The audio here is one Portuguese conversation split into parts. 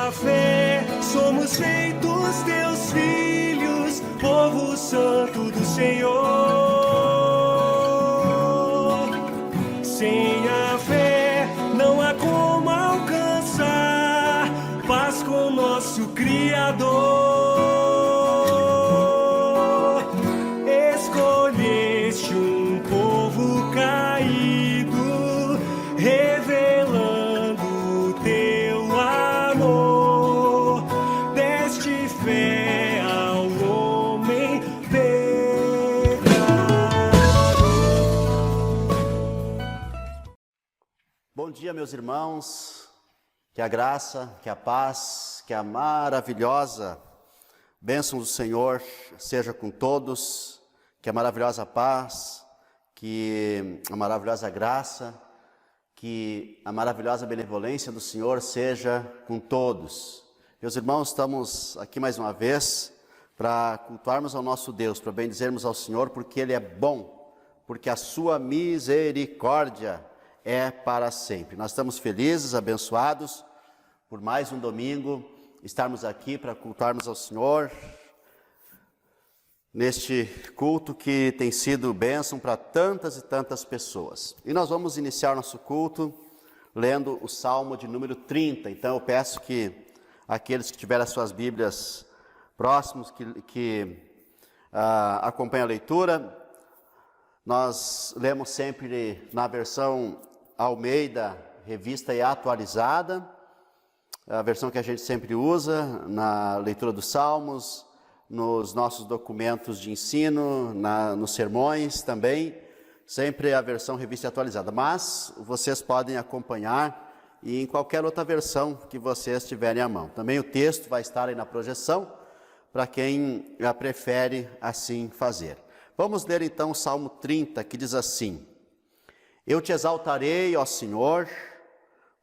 a fé, somos feitos teus filhos, povo santo do Senhor. Sem a fé não há como alcançar paz com nosso Criador. Escolheste um povo caído, revelando o teu amor. Deste fé ao homem pecador. Bom dia, meus irmãos. Que a graça, que a paz, que a maravilhosa bênção do Senhor seja com todos, que a maravilhosa paz, que a maravilhosa graça, que a maravilhosa benevolência do Senhor seja com todos. Meus irmãos, estamos aqui mais uma vez para cultuarmos ao nosso Deus, para bendizermos ao Senhor, porque Ele é bom, porque a sua misericórdia é para sempre. Nós estamos felizes, abençoados por mais um domingo, estarmos aqui para cultuarmos ao Senhor, neste culto que tem sido bênção para tantas e tantas pessoas. E nós vamos iniciar nosso culto lendo o Salmo de número 30. Então eu peço que aqueles que tiverem as suas Bíblias próximos, que acompanhem a leitura. Nós lemos sempre na versão Almeida, revista e atualizada, a versão que a gente sempre usa na leitura dos Salmos, nos nossos documentos de ensino, nos sermões também, sempre a versão revista e atualizada. Mas vocês podem acompanhar e em qualquer outra versão que vocês tiverem à mão. Também o texto vai estar aí na projeção, para quem prefere assim fazer. Vamos ler então o Salmo 30, que diz assim: Eu te exaltarei, ó Senhor,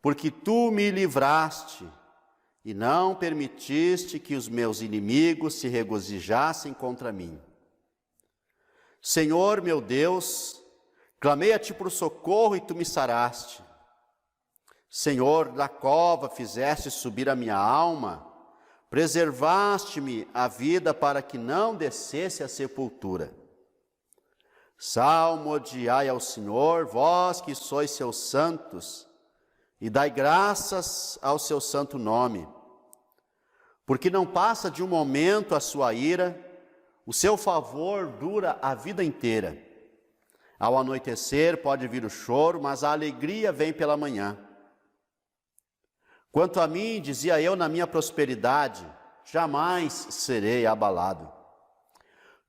porque tu me livraste e não permitiste que os meus inimigos se regozijassem contra mim. Senhor meu Deus, clamei a ti por socorro e tu me saraste. Senhor, da cova fizeste subir a minha alma, preservaste-me a vida para que não descesse à sepultura. Salmodiai ao Senhor, vós que sois seus santos, e dai graças ao seu santo nome. Porque não passa de um momento a sua ira, o seu favor dura a vida inteira. Ao anoitecer pode vir o choro, mas a alegria vem pela manhã. Quanto a mim, dizia eu na minha prosperidade, jamais serei abalado.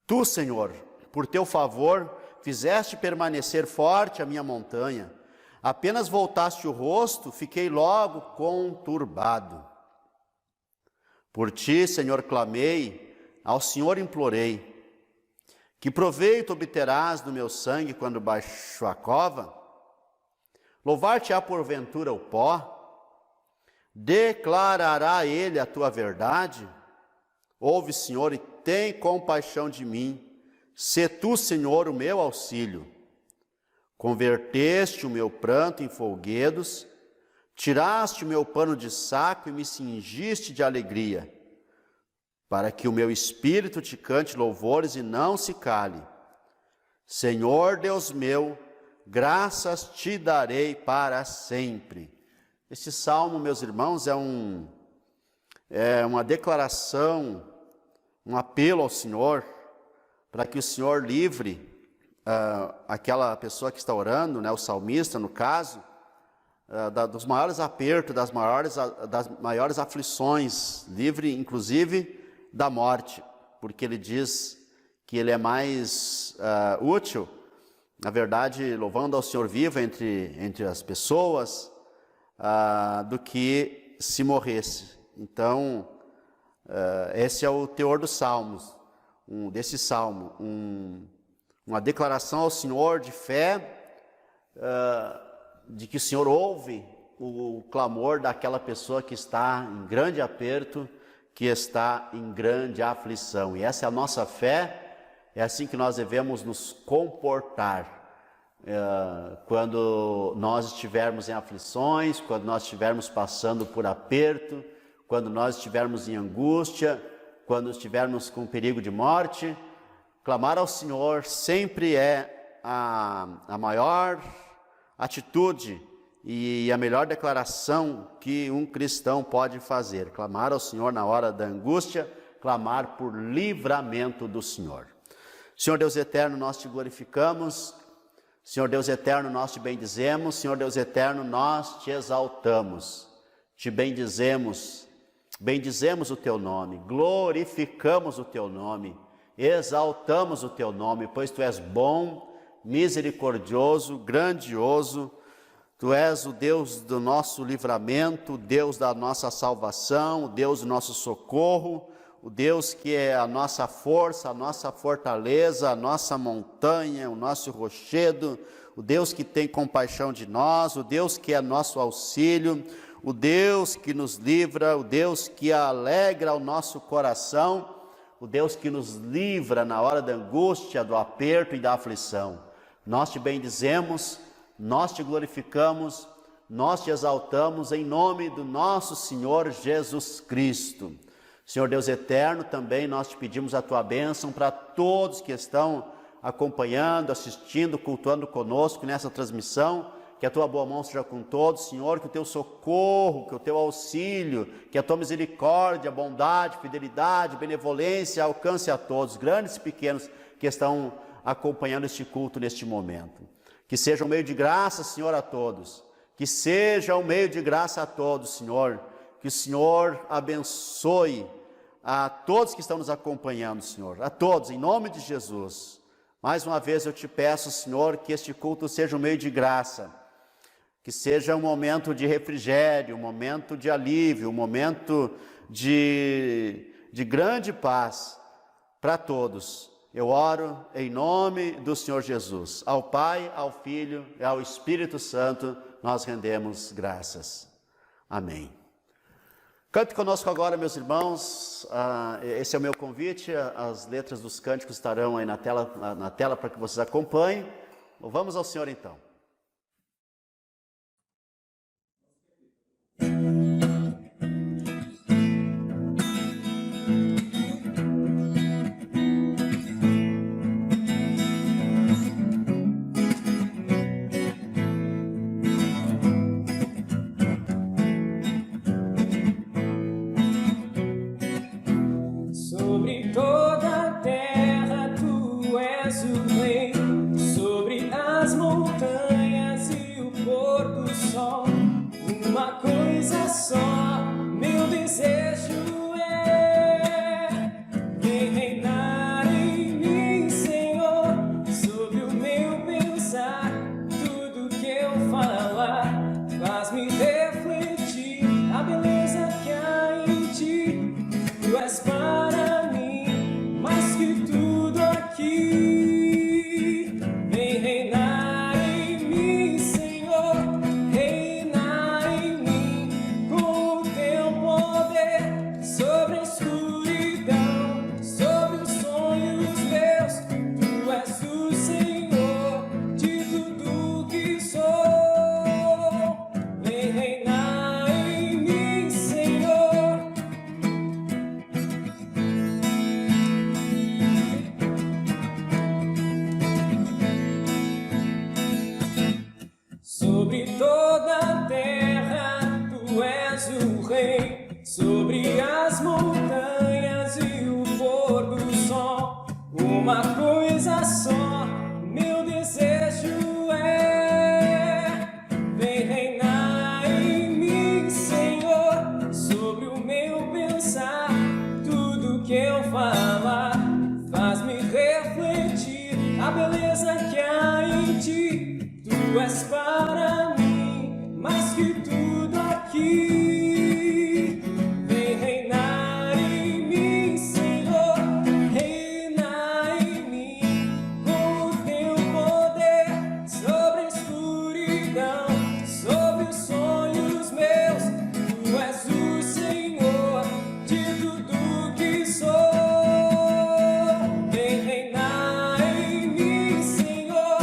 Tu, Senhor, por teu favor, fizeste permanecer forte a minha montanha. Apenas voltaste o rosto, fiquei logo conturbado. Por ti, Senhor, clamei, ao Senhor implorei. Que proveito obterás do meu sangue quando baixo a cova? Louvar-te-á porventura o pó? Declarará ele a tua verdade? Ouve, Senhor, e tem compaixão de mim. Sê tu, Senhor, o meu auxílio. Converteste o meu pranto em folguedos, tiraste o meu pano de saco e me cingiste de alegria, para que o meu espírito te cante louvores e não se cale. Senhor Deus meu, graças te darei para sempre. Este salmo, meus irmãos, é uma declaração, um apelo ao Senhor, para que o Senhor livre aquela pessoa que está orando, né, o salmista no caso, dos maiores apertos, das maiores aflições, livre inclusive da morte, porque ele diz que ele é mais útil, na verdade, louvando ao Senhor vivo entre as pessoas, do que se morresse. Então, esse é o teor dos salmos, desse salmo, uma declaração ao Senhor de fé, de que o Senhor ouve o clamor daquela pessoa que está em grande aperto, que está em grande aflição. E essa é a nossa fé, é assim que nós devemos nos comportar. Quando nós estivermos em aflições, quando nós estivermos passando por aperto, quando nós estivermos em angústia, quando estivermos com perigo de morte. Clamar ao Senhor sempre é a maior atitude e a melhor declaração que um cristão pode fazer. Clamar ao Senhor na hora da angústia, clamar por livramento do Senhor. Senhor Deus eterno, nós te glorificamos. Senhor Deus eterno, nós te bendizemos. Senhor Deus eterno, nós te exaltamos. Te bendizemos o teu nome, glorificamos o teu nome, exaltamos o teu nome, pois tu és bom, misericordioso, grandioso. Tu és o Deus do nosso livramento, o Deus da nossa salvação, o Deus do nosso socorro, o Deus que é a nossa força, a nossa fortaleza, a nossa montanha, o nosso rochedo, o Deus que tem compaixão de nós, o Deus que é nosso auxílio, o Deus que nos livra, o Deus que alegra o nosso coração, o Deus que nos livra na hora da angústia, do aperto e da aflição. Nós te bendizemos, nós te glorificamos, nós te exaltamos em nome do nosso Senhor Jesus Cristo. Senhor Deus eterno, também nós te pedimos a tua bênção para todos que estão acompanhando, assistindo, cultuando conosco nessa transmissão, que a tua boa mão seja com todos, Senhor, que o teu socorro, que o teu auxílio, que a tua misericórdia, bondade, fidelidade, benevolência alcance a todos, grandes e pequenos, que estão acompanhando este culto neste momento. Que seja um meio de graça, Senhor, a todos. Que seja um meio de graça a todos, Senhor. Que o Senhor abençoe a todos que estão nos acompanhando, Senhor. A todos, em nome de Jesus. Mais uma vez eu te peço, Senhor, que este culto seja um meio de graça. Que seja um momento de refrigério, um momento de alívio, um momento de grande paz para todos. Eu oro em nome do Senhor Jesus. Ao Pai, ao Filho e ao Espírito Santo, nós rendemos graças. Amém. Cante conosco agora, meus irmãos. Esse é o meu convite. As letras dos cânticos estarão aí na tela para que vocês acompanhem. Vamos ao Senhor então. Sobre toda a terra tu és o rei, sobre as montanhas e o pôr do sol. Uma coisa só, meu desejo é vem reinar em mim, Senhor, sobre o meu pensar. Tudo que eu falar faz-me refletir a beleza que há em ti. Tu és para mim mais que tudo aqui. Vem reinar em mim, Senhor, reinar em mim com o teu poder sobre a escuridão, sobre os sonhos meus. Tu és o Senhor de tudo que sou. Vem reinar em mim, Senhor. Sobre toda a terra tu és o rei, sobre as montanhas e o pôr do sol. Uma coisa só, meu desejo é vem reinar em mim, Senhor, sobre o meu pensar. Tudo que eu falar faz-me refletir a beleza que há em ti. Tu és para mim mais que tudo aqui. Vem reinar em mim, Senhor, reinar em mim com o teu poder sobre a escuridão, sobre os sonhos meus. Tu és o Senhor de tudo que sou. Vem reinar em mim, Senhor,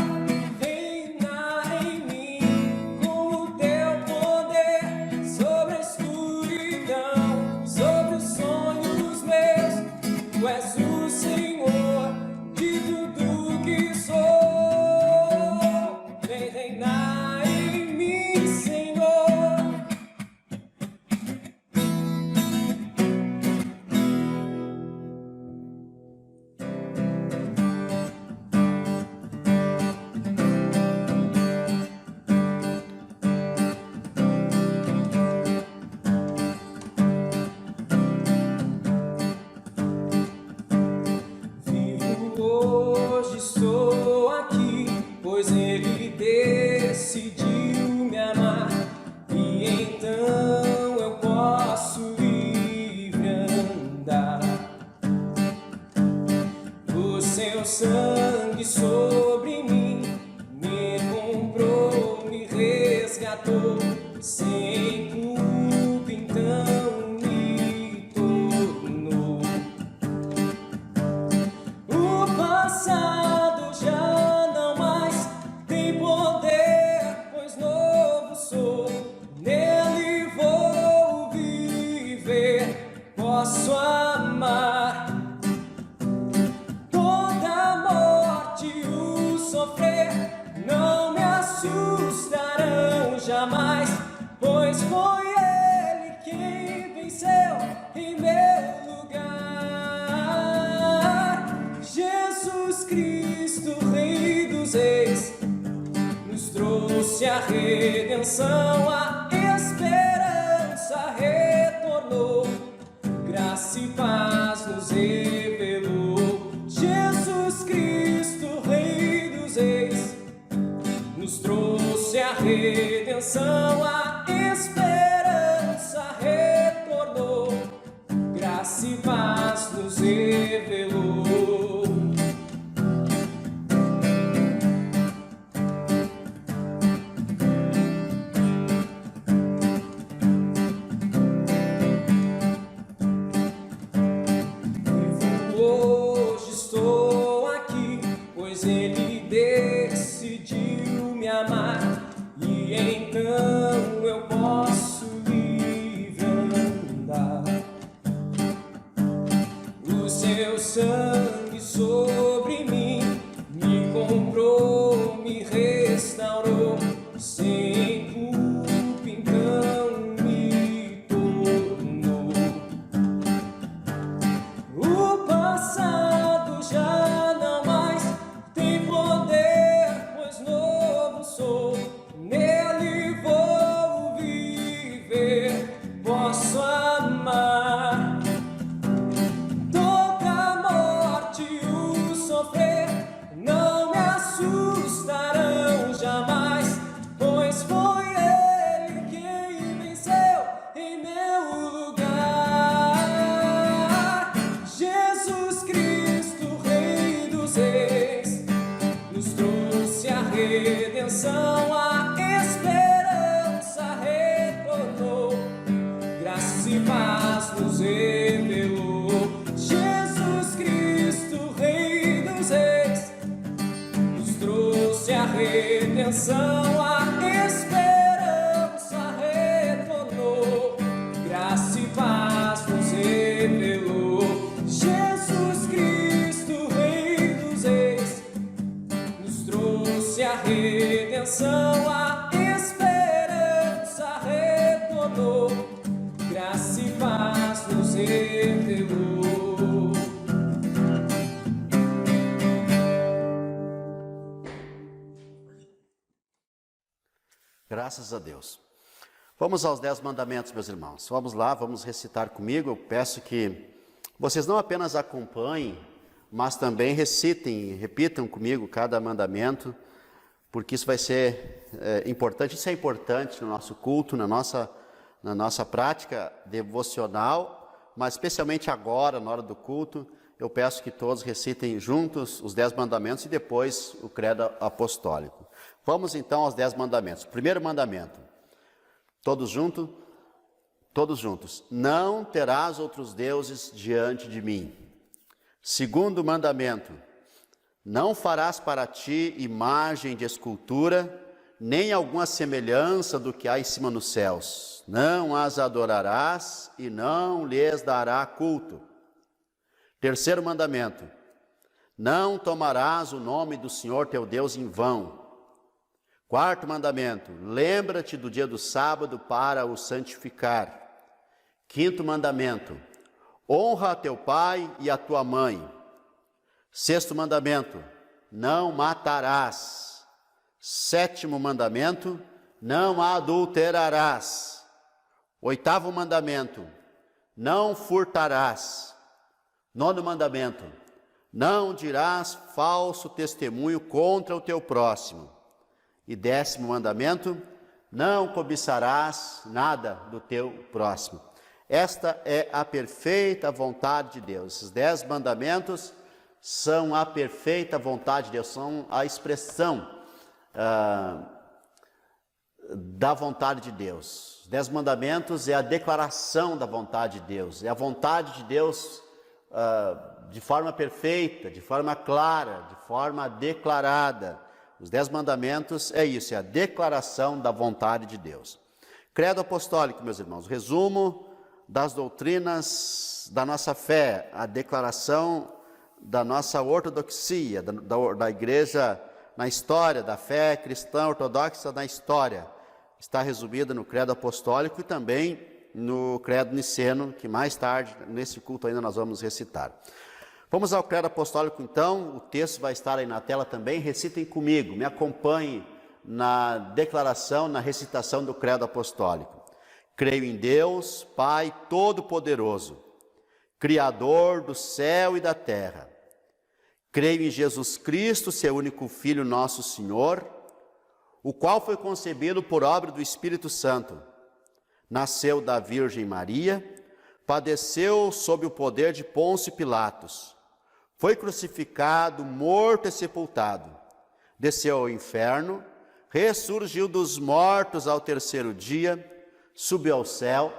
reinar em trouxe a redenção, a esperança retornou, graça e paz nos revelou. Jesus Cristo, Rei dos Reis, nos trouxe a redenção, a esperança retornou, graça e paz nos revelou. Hoje estou aqui, pois Ele decidiu me amar, e então eu posso livre andar. O seu sangue sobre mim me comprou, me restaurou, sem culpa então me tornou. O passado já não mais tem poder, pois novo sou, nele vou viver, posso amar. Toda a morte e o sofrer não me assustarão jamais, pois foi Ele quem venceu em meu lugar. Jesus Cristo, Rei dos Reis, nos trouxe a redenção, a esperança retornou, graça e paz nos revelou. Jesus Cristo, Rei dos Reis, nos trouxe a redenção, a esperança retornou, graça e paz nos revelou. Jesus Cristo, Rei dos Reis, nos trouxe a redenção, a esperança retornou, graça e paz nos revelou. Graças a Deus. Vamos aos 10 mandamentos, meus irmãos. Vamos lá, vamos recitar comigo. Eu peço que vocês não apenas acompanhem, mas também recitem, repitam comigo cada mandamento, porque isso vai ser importante. Isso é importante no nosso culto, na nossa prática devocional, mas especialmente agora, na hora do culto, eu peço que todos recitem juntos os 10 mandamentos e depois o credo apostólico. Vamos então aos 10 mandamentos. Primeiro mandamento, todos juntos. Não terás outros deuses diante de mim. Segundo mandamento, não farás para ti imagem de escultura, nem alguma semelhança do que há em cima nos céus. Não as adorarás e não lhes dará culto. Terceiro mandamento, não tomarás o nome do Senhor teu Deus em vão. Quarto mandamento, lembra-te do dia do sábado para o santificar. Quinto mandamento, honra a teu pai e a tua mãe. Sexto mandamento, não matarás. Sétimo mandamento, não adulterarás. Oitavo mandamento, não furtarás. Nono mandamento, não dirás falso testemunho contra o teu próximo. E 10º mandamento, não cobiçarás nada do teu próximo. Esta é a perfeita vontade de Deus. Esses 10 mandamentos são a perfeita vontade de Deus, são a expressão da vontade de Deus. Os 10 mandamentos é a declaração da vontade de Deus, é a vontade de Deus de forma perfeita, de forma clara, de forma declarada. Os 10 mandamentos é isso, é a declaração da vontade de Deus. Credo apostólico, meus irmãos, resumo das doutrinas da nossa fé, a declaração da nossa ortodoxia, da igreja na história, da fé cristã ortodoxa na história. Está resumida no credo apostólico e também no credo niceno, que mais tarde, nesse culto ainda nós vamos recitar. Vamos ao credo apostólico então, o texto vai estar aí na tela também, recitem comigo, me acompanhem na declaração, na recitação do credo apostólico. Creio em Deus, Pai Todo-Poderoso, Criador do céu e da terra. Creio em Jesus Cristo, seu único Filho, nosso Senhor, o qual foi concebido por obra do Espírito Santo. Nasceu da Virgem Maria, padeceu sob o poder de Pôncio Pilatos, foi crucificado, morto e sepultado, desceu ao inferno, ressurgiu dos mortos ao terceiro dia, subiu ao céu,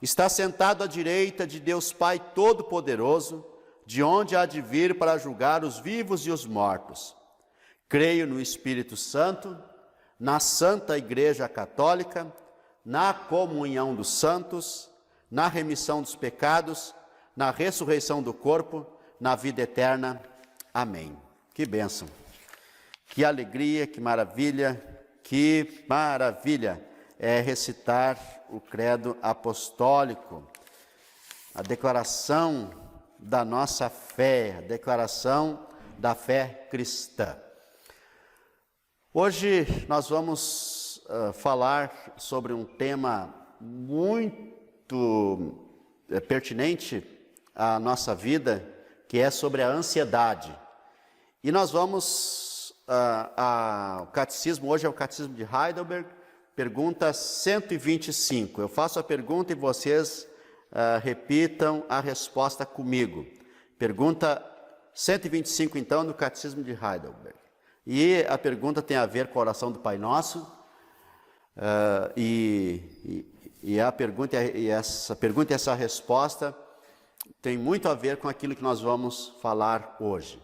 está sentado à direita de Deus Pai Todo-Poderoso, de onde há de vir para julgar os vivos e os mortos. Creio no Espírito Santo, na Santa Igreja Católica, na comunhão dos santos, na remissão dos pecados, na ressurreição do corpo, na vida eterna. Amém. Que bênção, que alegria, que maravilha é recitar o credo apostólico, a declaração da nossa fé, a declaração da fé cristã. Hoje nós vamos falar sobre um tema muito pertinente à nossa vida, que é sobre a ansiedade. E nós vamos o catecismo, hoje é o catecismo de Heidelberg, pergunta 125. Eu faço a pergunta e vocês repitam a resposta comigo. Pergunta 125, então, do catecismo de Heidelberg. E a pergunta tem a ver com a oração do Pai Nosso, essa pergunta e essa resposta tem muito a ver com aquilo que nós vamos falar hoje.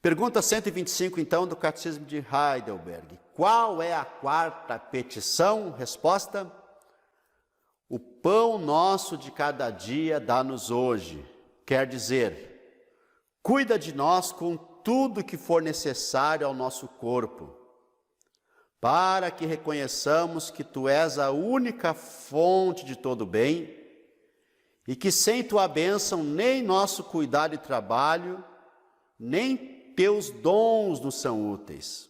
Pergunta 125, então, do Catecismo de Heidelberg. Qual é a quarta petição? Resposta: o pão nosso de cada dia dá-nos hoje. Quer dizer, cuida de nós com tudo que for necessário ao nosso corpo, para que reconheçamos que Tu és a única fonte de todo bem, e que sem Tua bênção nem nosso cuidado e trabalho, nem Teus dons nos são úteis.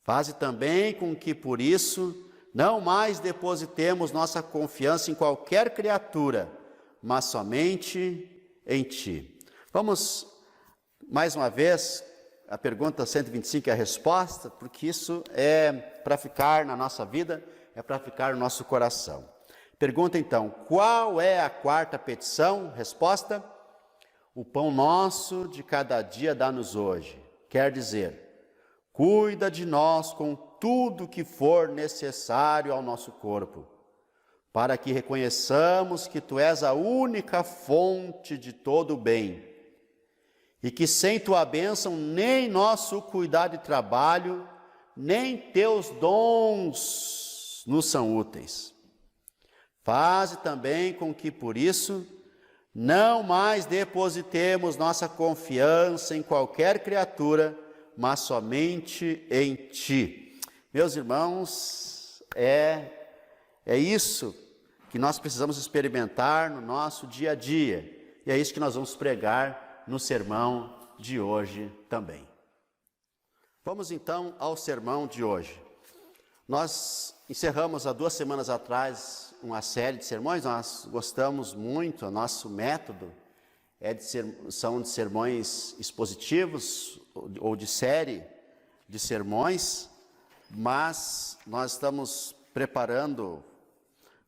Faze também com que, por isso, não mais depositemos nossa confiança em qualquer criatura, mas somente em Ti. Vamos, mais uma vez, a pergunta 125 é a resposta, porque isso é para ficar na nossa vida, é para ficar no nosso coração. Pergunta então, qual é a quarta petição? Resposta: o pão nosso de cada dia dá-nos hoje. Quer dizer, cuida de nós com tudo que for necessário ao nosso corpo, para que reconheçamos que Tu és a única fonte de todo o bem, e que sem Tua bênção nem nosso cuidado e trabalho, nem Teus dons nos são úteis. Faze também com que, por isso, não mais depositemos nossa confiança em qualquer criatura, mas somente em Ti. Meus irmãos, é isso que nós precisamos experimentar no nosso dia a dia. E é isso que nós vamos pregar no sermão de hoje também. Vamos então ao sermão de hoje. Nós encerramos há 2 semanas atrás uma série de sermões, nós gostamos muito, o nosso método são de sermões expositivos ou de série de sermões, mas nós estamos preparando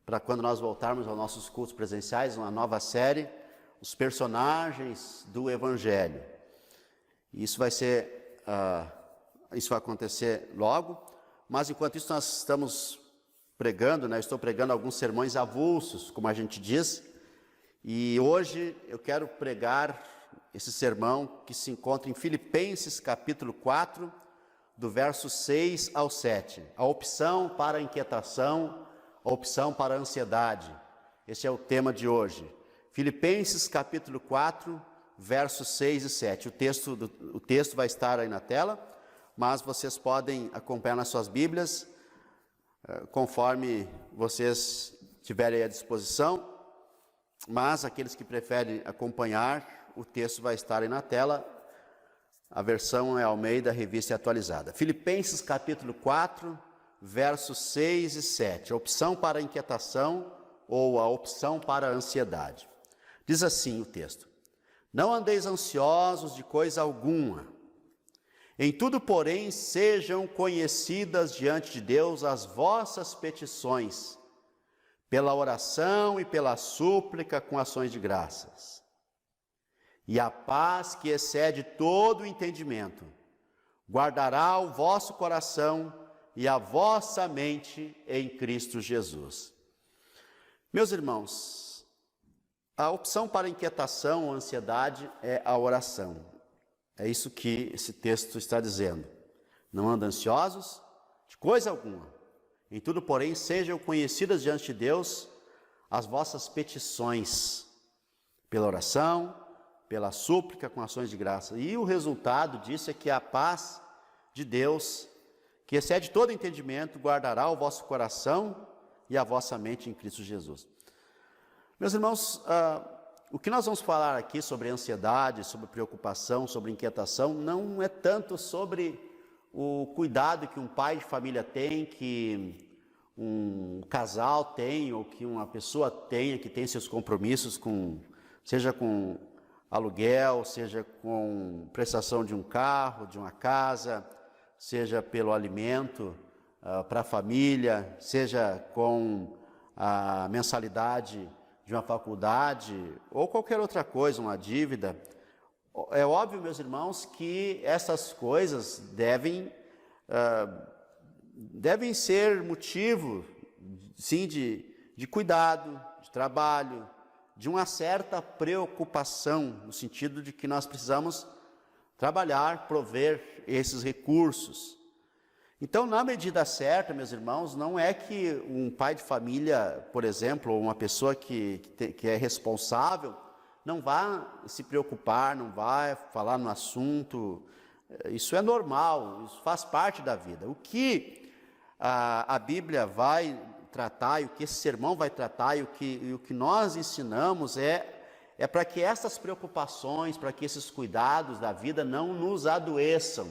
para quando nós voltarmos aos nossos cultos presenciais, uma nova série, os personagens do Evangelho. Isso vai acontecer logo, mas enquanto isso nós estamos pregando, estou pregando alguns sermões avulsos, como a gente diz, e hoje eu quero pregar esse sermão que se encontra em Filipenses capítulo 4, do verso 6 ao 7. A opção para a inquietação, a opção para a ansiedade. Esse é o tema de hoje. Filipenses capítulo 4, versos 6 e 7. O texto vai estar aí na tela, mas vocês podem acompanhar nas suas Bíblias, conforme vocês tiverem à disposição, mas aqueles que preferem acompanhar, o texto vai estar aí na tela. A versão é Almeida, Revista Atualizada. Filipenses capítulo 4, versos 6 e 7. A opção para a inquietação ou a opção para a ansiedade. Diz assim o texto: não andeis ansiosos de coisa alguma. Em tudo, porém, sejam conhecidas diante de Deus as vossas petições, pela oração e pela súplica com ações de graças. E a paz que excede todo o entendimento, guardará o vosso coração e a vossa mente em Cristo Jesus. Meus irmãos, a opção para inquietação ou ansiedade é a oração. É isso que esse texto está dizendo. Não andem ansiosos de coisa alguma. Em tudo, porém, sejam conhecidas diante de Deus as vossas petições, pela oração, pela súplica com ações de graça. E o resultado disso é que a paz de Deus, que excede todo entendimento, guardará o vosso coração e a vossa mente em Cristo Jesus. Meus irmãos, o que nós vamos falar aqui sobre ansiedade, sobre preocupação, sobre inquietação, não é tanto sobre o cuidado que um pai de família tem, que um casal tem, ou que uma pessoa tenha, que tem seus compromissos seja com aluguel, seja com prestação de um carro, de uma casa, seja pelo alimento para a família, seja com a mensalidade de uma faculdade, ou qualquer outra coisa, uma dívida. É óbvio, meus irmãos, que essas coisas devem ser motivo, sim, de cuidado, de trabalho, de uma certa preocupação, no sentido de que nós precisamos trabalhar, prover esses recursos. Então, na medida certa, meus irmãos, não é que um pai de família, por exemplo, ou uma pessoa que é responsável, não vai se preocupar, não vai falar no assunto. Isso é normal, isso faz parte da vida. O que a Bíblia vai tratar, e o que esse sermão vai tratar, e o que nós ensinamos é para que essas preocupações, para que esses cuidados da vida não nos adoeçam,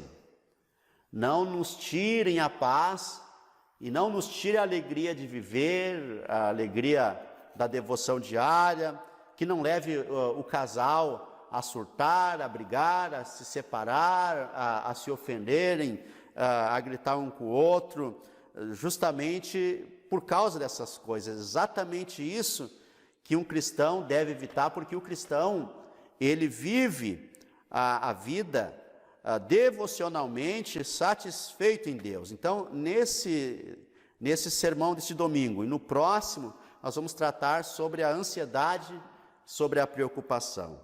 não nos tirem a paz e não nos tirem a alegria de viver, a alegria da devoção diária, que não leve o casal a surtar, a brigar, a se separar, a se ofenderem, a gritar um com o outro, justamente por causa dessas coisas. Exatamente isso que um cristão deve evitar, porque o cristão, ele vive a vida devocionalmente satisfeito em Deus. Então, nesse sermão desse domingo e no próximo, nós vamos tratar sobre a ansiedade, sobre a preocupação.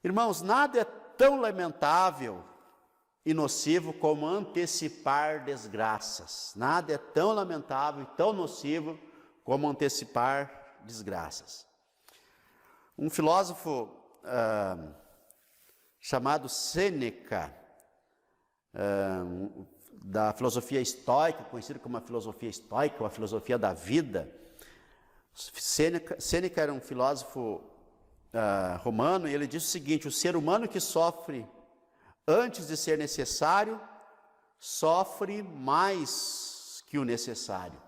Irmãos, nada é tão lamentável e nocivo como antecipar desgraças. Nada é tão lamentável e tão nocivo como antecipar desgraças. Um filósofo chamado Sêneca, da filosofia estoica, conhecido como a filosofia estoica, ou a filosofia da vida. Sêneca era um filósofo romano, e ele diz o seguinte: o ser humano que sofre antes de ser necessário, sofre mais que o necessário.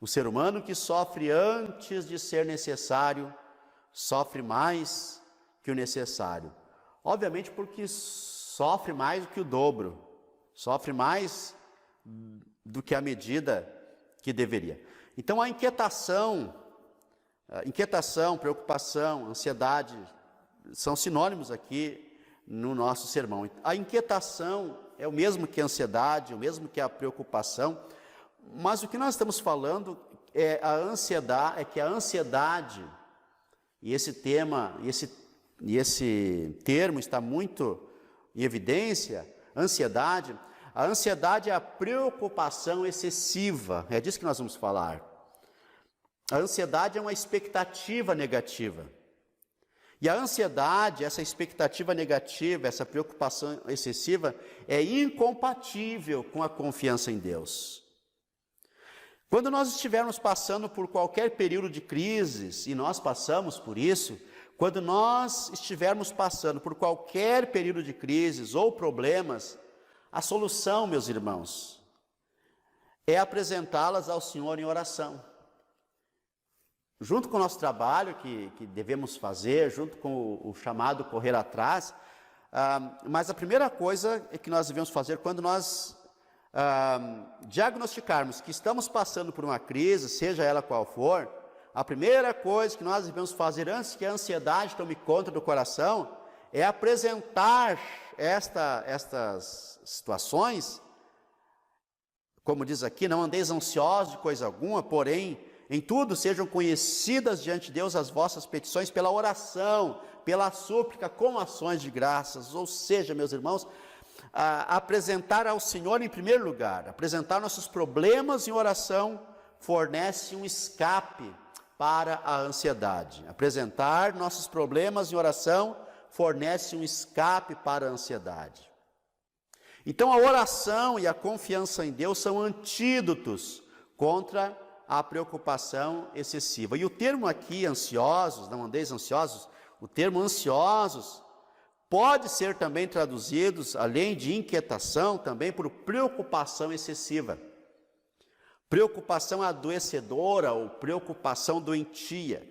O ser humano que sofre antes de ser necessário, sofre mais que o necessário. Obviamente porque sofre mais do que o dobro, sofre mais do que a medida que deveria. Então a inquietação, preocupação, ansiedade, são sinônimos aqui no nosso sermão. A inquietação é o mesmo que a ansiedade, o mesmo que a preocupação, mas o que nós estamos falando é que a ansiedade, e esse tema, e esse termo está muito em evidência, ansiedade. A ansiedade é a preocupação excessiva, é disso que nós vamos falar. A ansiedade é uma expectativa negativa. E a ansiedade, essa expectativa negativa, essa preocupação excessiva, é incompatível com a confiança em Deus. Quando nós estivermos passando por qualquer período de crises, e nós passamos por isso, Quando nós estivermos passando por qualquer período de crises ou problemas, a solução, meus irmãos, é apresentá-las ao Senhor em oração. Junto com o nosso trabalho que devemos fazer, junto com o chamado correr atrás, mas a primeira coisa que nós devemos fazer quando nós diagnosticarmos que estamos passando por uma crise, seja ela qual for, a primeira coisa que nós devemos fazer antes que a ansiedade tome conta do coração é apresentar estas situações, como diz aqui, não andeis ansiosos de coisa alguma, porém, em tudo sejam conhecidas diante de Deus as vossas petições pela oração, pela súplica, com ações de graças. Ou seja, meus irmãos, apresentar ao Senhor em primeiro lugar, apresentar nossos problemas em oração, fornece um escape para a ansiedade. Apresentar nossos problemas em oração, fornece um escape para a ansiedade. Então a oração e a confiança em Deus são antídotos contra a preocupação excessiva. E o termo aqui, ansiosos, não andeis ansiosos, o termo ansiosos pode ser também traduzido, além de inquietação, também por preocupação excessiva. Preocupação adoecedora ou preocupação doentia.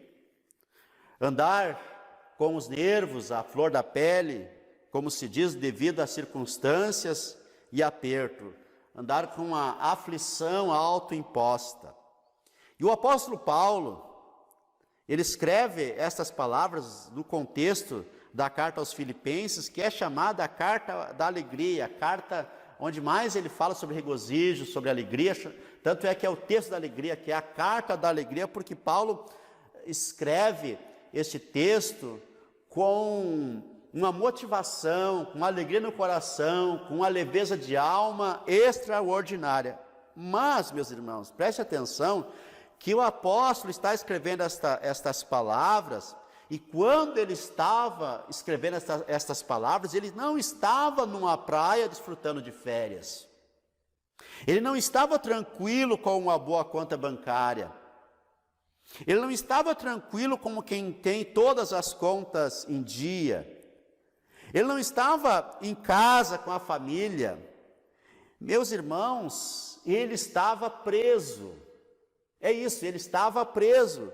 Andar com os nervos à flor da pele, como se diz, devido às circunstâncias e aperto. Andar com uma aflição autoimposta. E o apóstolo Paulo, ele escreve estas palavras no contexto da carta aos Filipenses, que é chamada a carta da alegria, a carta onde mais ele fala sobre regozijo, sobre alegria, tanto é que é o texto da alegria, que é a carta da alegria, porque Paulo escreve este texto com uma motivação, com uma alegria no coração, com uma leveza de alma extraordinária. Mas, meus irmãos, preste atenção que o apóstolo está escrevendo estas palavras, e quando ele estava escrevendo estas palavras, ele não estava numa praia desfrutando de férias. Ele não estava tranquilo com uma boa conta bancária. Ele não estava tranquilo como quem tem todas as contas em dia. Ele não estava em casa com a família. Meus irmãos, ele estava preso. É isso, ele estava preso.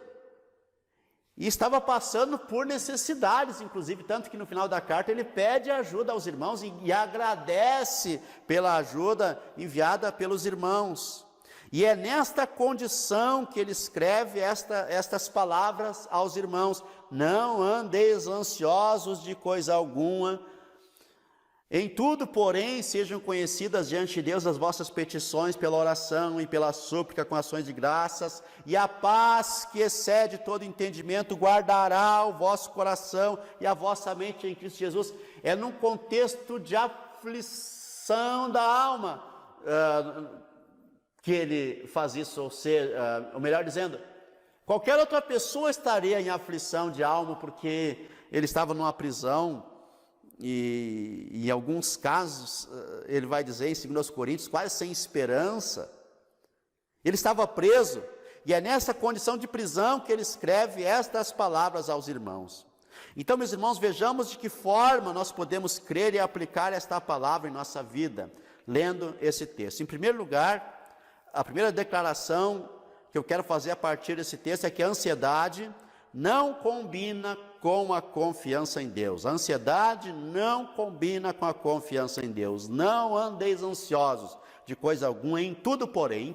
E estava passando por necessidades, inclusive, tanto que no final da carta ele pede ajuda aos irmãos e agradece pela ajuda enviada pelos irmãos. E é nesta condição que ele escreve estas palavras aos irmãos: não andeis ansiosos de coisa alguma, em tudo, porém, sejam conhecidas diante de Deus as vossas petições pela oração e pela súplica com ações de graças, e a paz que excede todo entendimento guardará o vosso coração e a vossa mente em Cristo Jesus. É num contexto de aflição da alma que ele faz isso, ou melhor dizendo, qualquer outra pessoa estaria em aflição de alma, porque ele estava numa prisão, e em alguns casos, ele vai dizer em 2 Coríntios, quase sem esperança. Ele estava preso, e é nessa condição de prisão que ele escreve estas palavras aos irmãos. Então, meus irmãos, vejamos de que forma nós podemos crer e aplicar esta palavra em nossa vida, lendo esse texto. Em primeiro lugar, a primeira declaração que eu quero fazer a partir desse texto é que a ansiedade não combina com a confiança em Deus. A ansiedade não combina com a confiança em Deus. Não andeis ansiosos de coisa alguma, em tudo, porém,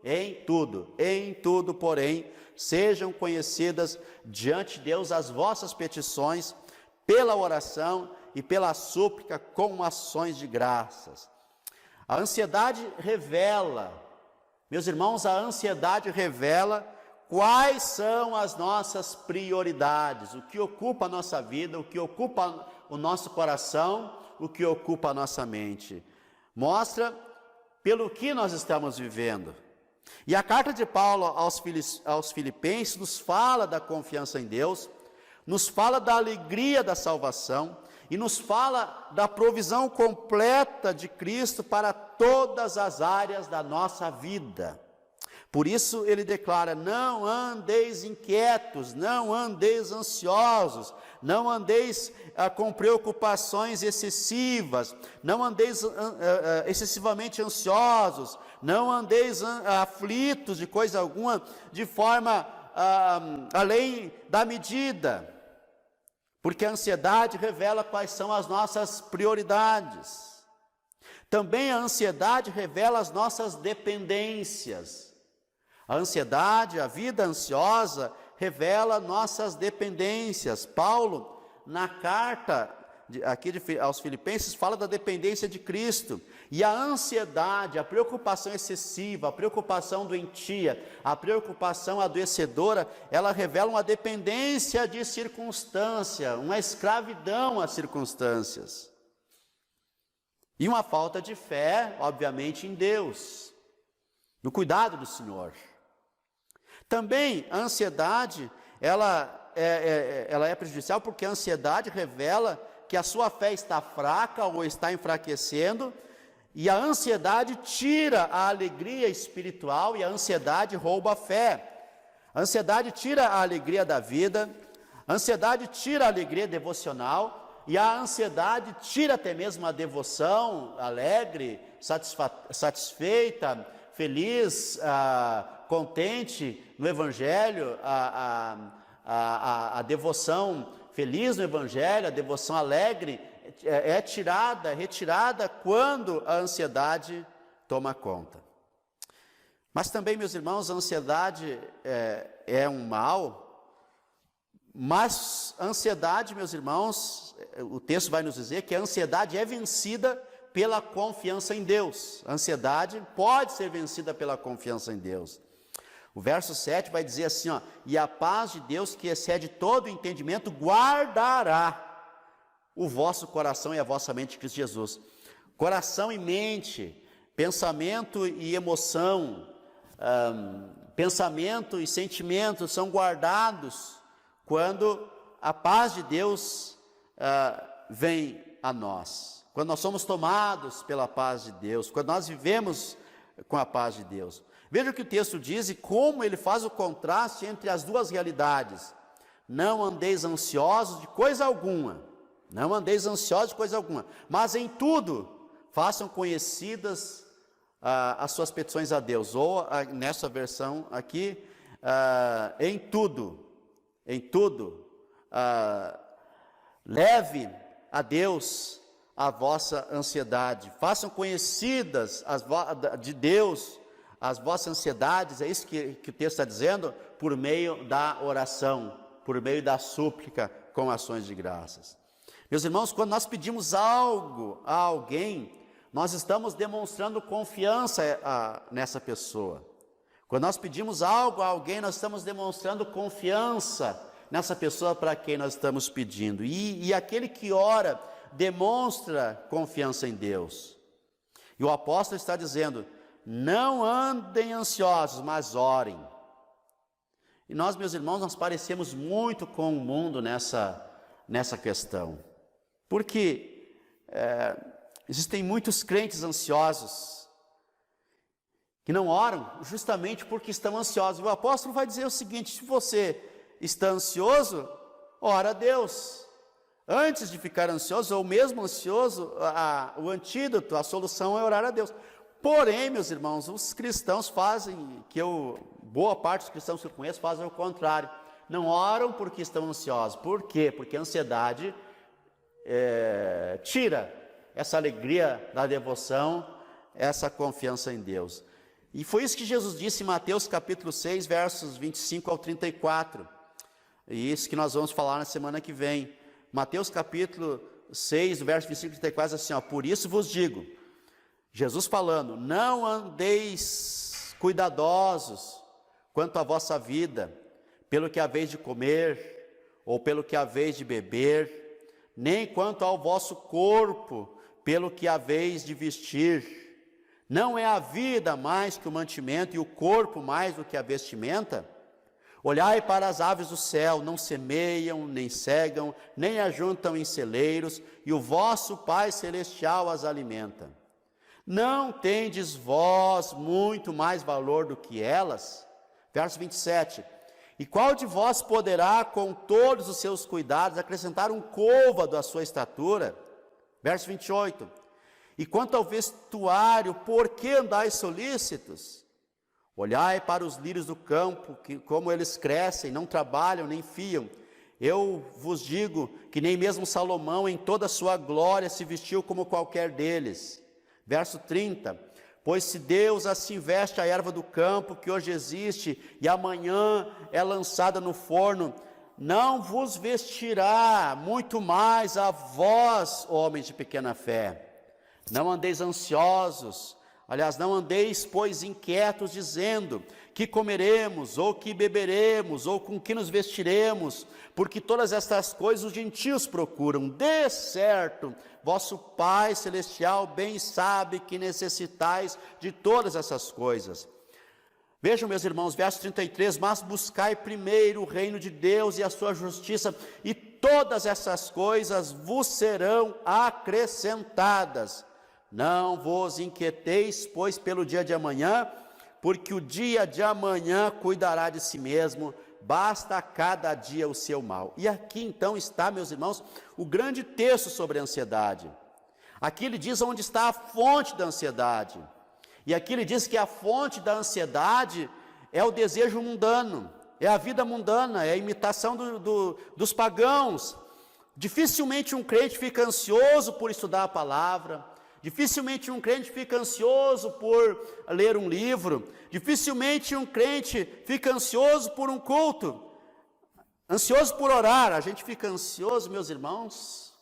em tudo, porém, sejam conhecidas diante de Deus as vossas petições pela oração e pela súplica com ações de graças. A ansiedade revela, meus irmãos, a ansiedade revela quais são as nossas prioridades, o que ocupa a nossa vida, o que ocupa o nosso coração, o que ocupa a nossa mente. Mostra pelo que nós estamos vivendo. E a carta de Paulo aos Filipenses nos fala da confiança em Deus, nos fala da alegria da salvação e nos fala da provisão completa de Cristo para todas as áreas da nossa vida. Por isso ele declara: não andeis inquietos, não andeis ansiosos, não andeis com preocupações excessivas, não andeis excessivamente ansiosos, não andeis aflitos de coisa alguma, de forma além da medida, porque a ansiedade revela quais são as nossas prioridades. Também a ansiedade revela as nossas dependências. A ansiedade, a vida ansiosa, revela nossas dependências. Paulo, na carta aqui aos Filipenses, fala da dependência de Cristo. E a ansiedade, a preocupação excessiva, a preocupação doentia, a preocupação adoecedora, ela revela uma dependência de circunstância, uma escravidão às circunstâncias. E uma falta de fé, obviamente, em Deus, no cuidado do Senhor. Também a ansiedade, ela é prejudicial porque a ansiedade revela que a sua fé está fraca ou está enfraquecendo, e a ansiedade tira a alegria espiritual e a ansiedade rouba a fé. A ansiedade tira a alegria da vida, a ansiedade tira a alegria devocional, e a ansiedade tira até mesmo a devoção alegre, satisfeita, feliz, contente no Evangelho, a devoção feliz no Evangelho, a devoção alegre, é retirada quando a ansiedade toma conta. Mas também, meus irmãos, a ansiedade é um mal. Mas a ansiedade, meus irmãos, o texto vai nos dizer que a ansiedade é vencida pela confiança em Deus. A ansiedade pode ser vencida pela confiança em Deus. O verso 7 vai dizer assim, ó: e a paz de Deus, que excede todo entendimento, guardará o vosso coração e a vossa mente em Cristo Jesus. Coração e mente, pensamento e emoção, pensamento e sentimento são guardados quando a paz de Deus vem a nós, quando nós somos tomados pela paz de Deus, quando nós vivemos com a paz de Deus. Veja o que o texto diz e como ele faz o contraste entre as duas realidades. Não andeis ansiosos de coisa alguma, não andeis ansiosos de coisa alguma, mas em tudo façam conhecidas as suas petições a Deus, ou nessa versão aqui, em tudo, leve a Deus a vossa ansiedade, façam conhecidas de Deus as vossas ansiedades, é isso que o texto está dizendo, por meio da oração, por meio da súplica, com ações de graças. Meus irmãos, quando nós pedimos algo a alguém, nós estamos demonstrando confiança nessa pessoa. Quando nós pedimos algo a alguém, nós estamos demonstrando confiança nessa pessoa para quem nós estamos pedindo. E aquele que ora demonstra confiança em Deus. E o apóstolo está dizendo: não andem ansiosos, mas orem. E nós, meus irmãos, nós parecemos muito com o mundo nessa questão. Porque existem muitos crentes ansiosos que não oram justamente porque estão ansiosos. O apóstolo vai dizer o seguinte: se você está ansioso, ora a Deus. Antes de ficar ansioso, ou mesmo ansioso, o antídoto, a solução é orar a Deus. Porém, meus irmãos, os cristãos fazem, boa parte dos cristãos que eu conheço fazem o contrário. Não oram porque estão ansiosos. Por quê? Porque a ansiedade tira essa alegria da devoção, essa confiança em Deus. E foi isso que Jesus disse em Mateus capítulo 6, versos 25 ao 34. E isso que nós vamos falar na semana que vem. Mateus capítulo 6, verso 25 ao 34, assim, ó: por isso vos digo, Jesus falando, não andeis cuidadosos quanto à vossa vida, pelo que haveis de comer, ou pelo que haveis de beber, nem quanto ao vosso corpo, pelo que haveis de vestir. Não é a vida mais que o mantimento, e o corpo mais do que a vestimenta? Olhai para as aves do céu, não semeiam, nem cegam, nem ajuntam em celeiros, e o vosso Pai Celestial as alimenta. Não tendes vós muito mais valor do que elas? Verso 27. E qual de vós poderá, com todos os seus cuidados, acrescentar um côvado à sua estatura? Verso 28. E quanto ao vestuário, por que andais solícitos? Olhai para os lírios do campo, como eles crescem, não trabalham, nem fiam. Eu vos digo que nem mesmo Salomão, em toda a sua glória, se vestiu como qualquer deles. Verso 30. Pois se Deus assim veste a erva do campo, que hoje existe, e amanhã é lançada no forno, não vos vestirá muito mais a vós, homens de pequena fé. Não andeis ansiosos, aliás, não andeis, pois, inquietos, dizendo, que comeremos, ou que beberemos, ou com que nos vestiremos, porque todas estas coisas os gentios procuram. De certo, vosso Pai Celestial bem sabe que necessitais de todas essas coisas. Vejam, meus irmãos, verso 33, mas buscai primeiro o reino de Deus e a sua justiça, e todas essas coisas vos serão acrescentadas. Não vos inquieteis, pois, pelo dia de amanhã, porque o dia de amanhã cuidará de si mesmo, basta a cada dia o seu mal. E aqui então está, meus irmãos, o grande texto sobre a ansiedade. Aqui ele diz onde está a fonte da ansiedade. E aqui ele diz que a fonte da ansiedade é o desejo mundano, é a vida mundana, é a imitação dos pagãos. Dificilmente um crente fica ansioso por estudar a palavra, dificilmente um crente fica ansioso por ler um livro, dificilmente um crente fica ansioso por um culto, ansioso por orar. A gente fica ansioso, meus irmãos,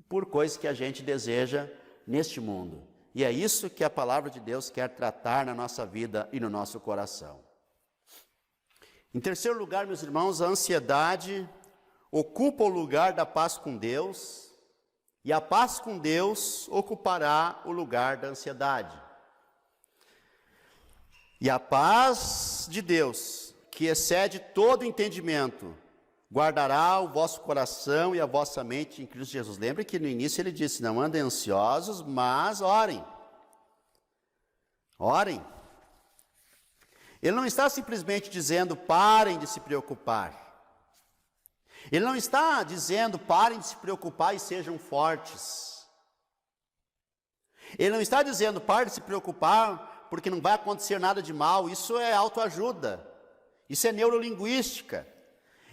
por coisas que a gente deseja neste mundo. E é isso que a palavra de Deus quer tratar na nossa vida e no nosso coração. Em terceiro lugar, meus irmãos, a ansiedade ocupa o lugar da paz com Deus, e a paz com Deus ocupará o lugar da ansiedade. E a paz de Deus, que excede todo entendimento, guardará o vosso coração e a vossa mente em Cristo Jesus. Lembre que no início ele disse, não andem ansiosos, mas orem. Orem. Ele não está simplesmente dizendo, parem de se preocupar. Ele não está dizendo, parem de se preocupar e sejam fortes. Ele não está dizendo, parem de se preocupar porque não vai acontecer nada de mal. Isso é autoajuda. Isso é neurolinguística.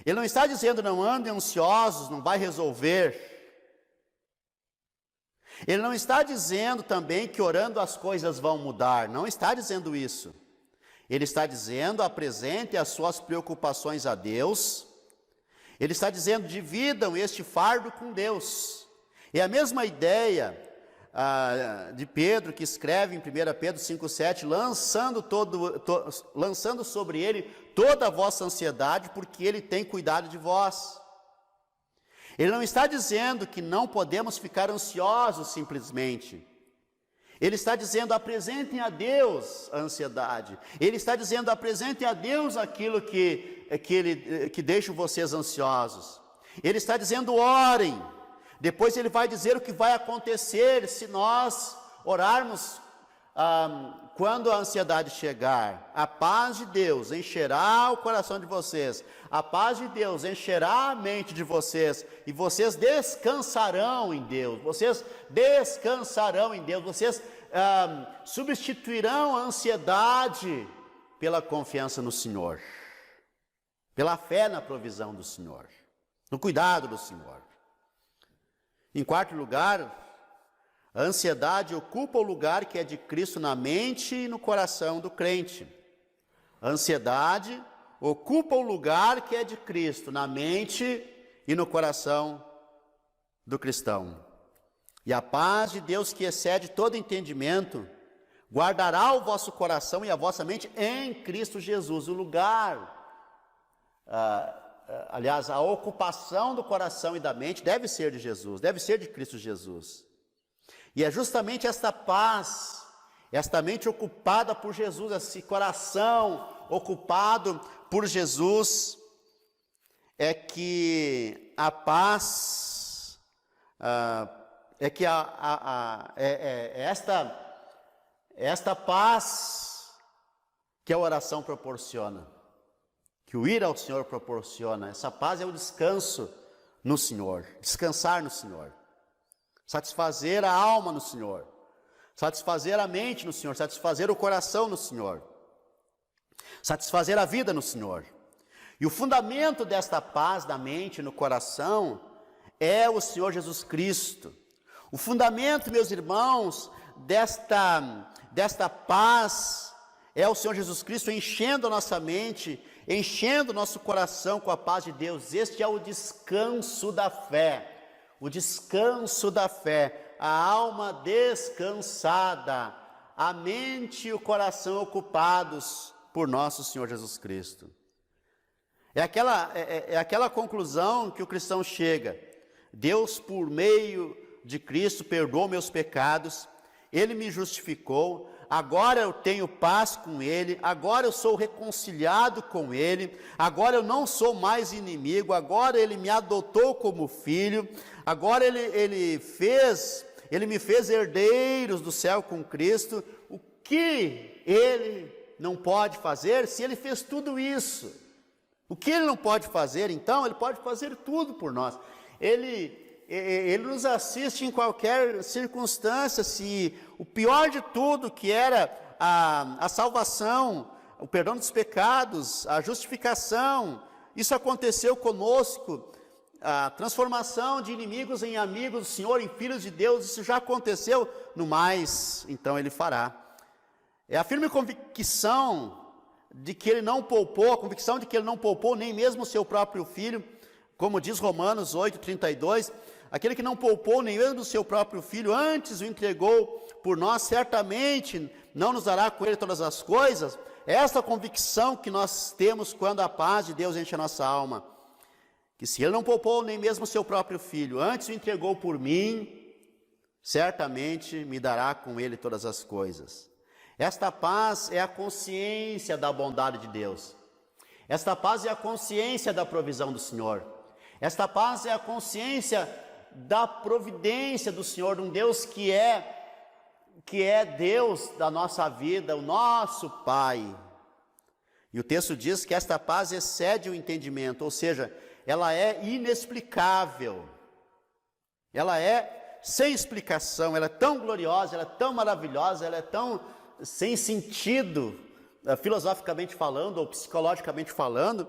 Ele não está dizendo, não andem ansiosos, não vai resolver. Ele não está dizendo também que orando as coisas vão mudar. Não está dizendo isso. Ele está dizendo, apresente as suas preocupações a Deus. Ele está dizendo, dividam este fardo com Deus. É a mesma ideia de Pedro, que escreve em 1 Pedro 5,7, lançando sobre ele toda a vossa ansiedade, porque ele tem cuidado de vós. Ele não está dizendo que não podemos ficar ansiosos simplesmente. Ele está dizendo, apresentem a Deus a ansiedade. Ele está dizendo, apresentem a Deus aquilo que deixa vocês ansiosos. Ele está dizendo, orem. Depois ele vai dizer o que vai acontecer se nós orarmos quando a ansiedade chegar. A paz de Deus encherá o coração de vocês. A paz de Deus encherá a mente de vocês. E vocês descansarão em Deus. Vocês descansarão em Deus. Vocês substituirão a ansiedade pela confiança no Senhor. Pela fé na provisão do Senhor. No cuidado do Senhor. Em quarto lugar, a ansiedade ocupa o lugar que é de Cristo na mente e no coração do crente. A ansiedade ocupa o lugar que é de Cristo na mente e no coração do cristão. E a paz de Deus, que excede todo entendimento, guardará o vosso coração e a vossa mente em Cristo Jesus. O lugar, aliás, a ocupação do coração e da mente deve ser de Jesus, deve ser de Cristo Jesus. E é justamente esta paz, esta mente ocupada por Jesus, esse coração ocupado por Jesus, é que a paz, esta Esta paz que a oração proporciona, que o ir ao Senhor proporciona, essa paz é o descanso no Senhor, descansar no Senhor, satisfazer a alma no Senhor, satisfazer a mente no Senhor, satisfazer o coração no Senhor, satisfazer a vida no Senhor. E o fundamento desta paz da mente e no coração é o Senhor Jesus Cristo. O fundamento, meus irmãos, desta paz é o Senhor Jesus Cristo enchendo a nossa mente, enchendo o nosso coração com a paz de Deus. Este é o descanso da fé, o descanso da fé, a alma descansada, a mente e o coração ocupados por nosso Senhor Jesus Cristo. É aquela conclusão que o cristão chega: Deus, por meio de Cristo, perdoou meus pecados, Ele me justificou, agora eu tenho paz com Ele, agora eu sou reconciliado com Ele, agora eu não sou mais inimigo, agora Ele me adotou como filho, agora Ele me fez herdeiros do céu com Cristo. O que Ele não pode fazer se Ele fez tudo isso? O que Ele não pode fazer, então? Ele pode fazer tudo por nós. Ele nos assiste em qualquer circunstância. Se o pior de tudo, que era a salvação, o perdão dos pecados, a justificação, isso aconteceu conosco, a transformação de inimigos em amigos do Senhor, em filhos de Deus, isso já aconteceu, no mais, então Ele fará. É a firme convicção de que Ele não poupou, a convicção de que Ele não poupou nem mesmo o seu próprio Filho, como diz Romanos 8:32, aquele que não poupou nem mesmo o seu próprio Filho, antes o entregou por nós, certamente não nos dará com Ele todas as coisas. É essa convicção que nós temos quando a paz de Deus enche a nossa alma, que se Ele não poupou nem mesmo o seu próprio Filho, antes o entregou por mim, certamente me dará com Ele todas as coisas. Esta paz é a consciência da bondade de Deus. Esta paz é a consciência da provisão do Senhor. Esta paz é a consciência da providência do Senhor, um Deus que é Deus da nossa vida, o nosso Pai. E o texto diz que esta paz excede o entendimento, ou seja, ela é inexplicável. Ela é sem explicação, ela é tão gloriosa, ela é tão maravilhosa, ela é tão sem sentido, filosoficamente falando ou psicologicamente falando,